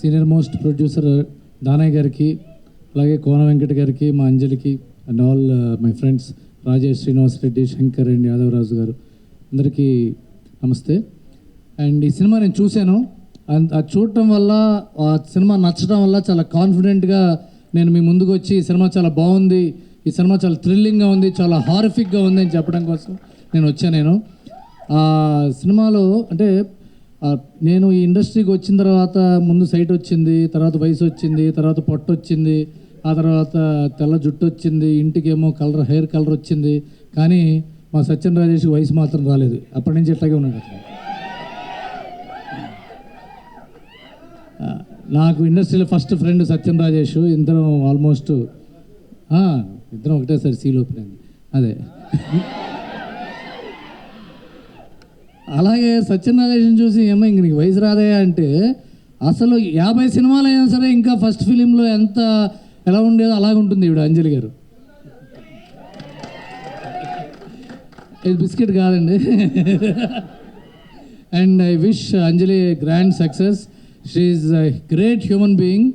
Senior most producer Danayya గారికి, అలాగే కోన వెంకట గారికి, మా అంజలికి and all my friends Rajesh, Srinivas Reddy, Shankar and Yadavaraju garu అందరికీ నమస్తే. అండ్ ఈ సినిమా నేను చూశాను. అది చూడటం వల్ల, ఆ సినిమా నచ్చడం వల్ల చాలా కాన్ఫిడెంట్గా నేను మీ ముందుకు వచ్చి ఈ సినిమా చాలా బాగుంది, ఈ సినిమా చాలా థ్రిల్లింగ్గా ఉంది, చాలా హారిఫిక్గా ఉంది అని చెప్పడం కోసం నేను వచ్చాను. ఆ సినిమాలో అంటే నేను ఈ ఇండస్ట్రీకి వచ్చిన తర్వాత ముందు సైట్ వచ్చింది, తర్వాత వయసు వచ్చింది, తర్వాత పొట్ట వచ్చింది, ఆ తర్వాత తెల్ల జుట్టు వచ్చింది, ఇంటికేమో హెయిర్ కలర్ వచ్చింది. కానీ మా సత్యన్ రాజేష్కి వయసు మాత్రం రాలేదు. అప్పటి నుంచి ఇట్లాగే ఉన్నాడు. నాకు ఇండస్ట్రీలో ఫస్ట్ ఫ్రెండ్ సత్యన్ రాజేష్. ఇద్దరం ఆల్మోస్ట్ ఇద్దరం ఒకటేసారి సీల్ ఓపెన్ అయింది. అదే అలాగే సత్యనారాయణ చూసి ఏమో ఇంక నీకు వయసు రాదే అంటే, అసలు 50 సినిమాలు అయినా సరే ఇంకా ఫస్ట్ ఫిలింలో ఎంత ఎలా ఉండేదో అలాగే ఉంటుంది ఇప్పుడు అంజలి గారు. ఇది బిస్కెట్ కాదండి. And I wish Anjali grand success. She is a great human being.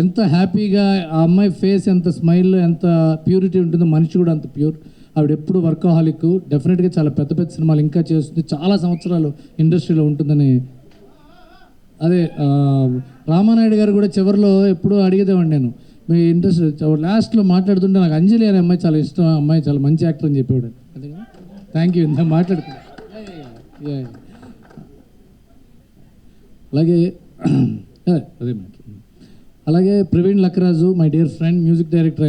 ఎంత హ్యాపీగా ఆ అమ్మాయి ఫేస్, ఎంత స్మైల్, ఎంత ప్యూరిటీ ఉంటుందో, మనిషి కూడా అంత ప్యూర్. ఆవిడ ఎప్పుడు వర్కహాలిక్. డెఫినెట్గా చాలా పెద్ద పెద్ద సినిమాలు ఇంకా చేస్తుంది, చాలా సంవత్సరాలు ఇండస్ట్రీలో ఉంటుందని. అదే రామానాయుడు గారు కూడా చివరిలో ఎప్పుడూ అడిగేదేవాడిని నేను, మీ ఇండస్ట్రీ లాస్ట్లో మాట్లాడుతుంటే నాకు అంజలి అనే అమ్మాయి చాలా ఇష్టం, అమ్మాయి చాలా మంచి యాక్టర్ అని చెప్పేవాడు. అదే కదా, థ్యాంక్ యూ. ఇంత మాట్లాడుతున్నా. అలాగే అలాగే Praveen Lakkaraju, my dear friend, music director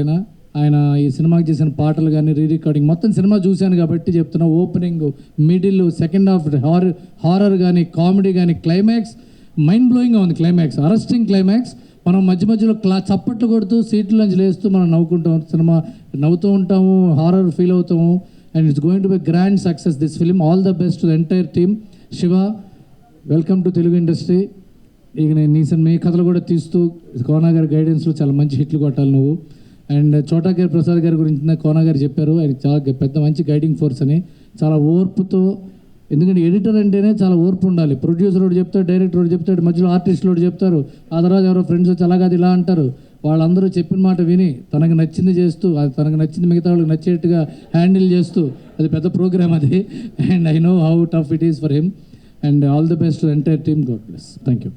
ఆయన ఈ సినిమాకి చేసిన పాటలు కానీ, రికార్డింగ్ మొత్తం సినిమా చూశాను కాబట్టి చెప్తున్నా. Opening, middle, second half, horror కానీ, కామెడీ కానీ, క్లైమాక్స్ మైండ్ బ్లోయింగ్గా ఉంది. Climax arresting climax. మనం మధ్య మధ్యలో చప్పట్లు కొడుతూ సీట్ల నుంచి లేస్తూ మనం నవ్వుకుంటాం. సినిమా నవ్వుతూ ఉంటాము, హారర్ ఫీల్ అవుతాము. And it's going to be grand success this film. All the best to the entire team. Shiva, welcome to Telugu industry. ఇక నేను మీ కథలు కూడా తీస్తూ కోనా గారి గైడెన్స్లో చాలా మంచి హిట్లు కొట్టాలి నువ్వు. అండ్ చోటా గారి ప్రసాద్ గారి గురించి కోనా గారు చెప్పారు. ఆయన చాలా పెద్ద మంచి గైడింగ్ ఫోర్స్ అని. చాలా ఓర్పుతో, ఎందుకంటే ఎడిటర్ అంటేనే చాలా ఓర్పు ఉండాలి. ప్రొడ్యూసర్ ఒకటి చెప్తాడు, డైరెక్టర్ ఒకటి చెప్తాడు, మధ్యలో ఆర్టిస్టులు ఒకటి చెప్తారు, ఆ తర్వాత ఎవరో ఫ్రెండ్స్ వచ్చి అలాగది ఇలా అంటారు. వాళ్ళందరూ చెప్పిన మాట విని తనకు నచ్చింది చేస్తూ, అది తనకు నచ్చింది మిగతా వాళ్ళకి నచ్చేట్టుగా హ్యాండిల్ చేస్తూ, అది పెద్ద ప్రోగ్రామ్ అది. And I know how tough it is for him. And all the best to entire team. God bless. Thank you.